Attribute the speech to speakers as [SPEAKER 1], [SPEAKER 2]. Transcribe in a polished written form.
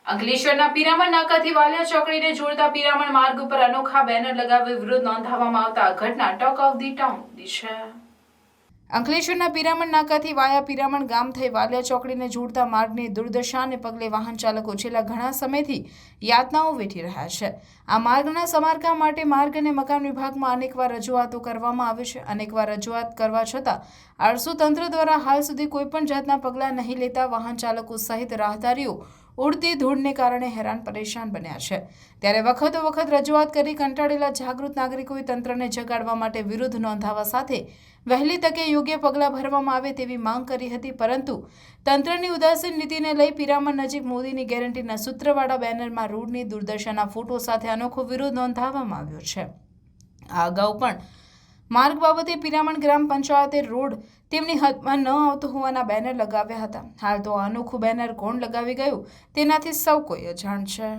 [SPEAKER 1] અંકલેશ્વરના પિરામણ નાકાથી વાલિયા ચોકડીને જોડતા પિરામણ માર્ગ ઉપર અનોખા બેનર લગાવી વિરોધ નોંધાવવામાં આવતા ઘટના ટોક ઓફ ધી ટાઉન છે। અંકલેશ્વરના પિરામણ નાકાથી વાયા પિરામણ ગામ થઈ વાલિયા ચોકડીને જોડતા માર્ગની દુર્દશાને પગલે વાહન ચાલકો છેલ્લા ઘણા સમયથી યાતનાઓ વેઠી રહ્યા છે। આ માર્ગના સમારકામ માટે માર્ગ અને મકાન વિભાગમાં અનેકવાર રજૂઆતો કરવામાં આવી છે। અનેકવાર રજૂઆત કરવા છતાં આરસુ તંત્ર દ્વારા હાલ સુધી કોઈપણ જાતના પગલાં નહીં લેતા વાહન ચાલકો સહિત રાહદારીઓ ઉડતી ધૂળને કારણે હેરાન પરેશાન બન્યા છે। ત્યારે વખતો વખત રજૂઆત કરી કંટાળેલા જાગૃત નાગરિકોએ તંત્રને જગાડવા માટે વિરોધ નોંધાવવા સાથે વહેલી તકે યોગ્ય પગલાં ભરવામાં આવે તેવી માંગ કરી હતી, પરંતુ તંત્રની ઉદાસીન નીતિને લઈ પિરામણ નજીક મોદીની ગેરંટીના સૂત્રવાળા બેનરમાં રોડની દુર્દશાના ફોટો સાથે અનોખો વિરોધ નોંધાવવામાં આવ્યો છે। આ અગાઉ પણ માર્ગ બાબતે પિરામણ ગ્રામ પંચાયતે રોડ તેમની હદમાં ન આવતો હોવાના બેનર લગાવ્યા હતા। હાલ તો આ અનોખું બેનર કોણ લગાવી ગયું તેનાથી સૌ કોઈ અજાણ છે।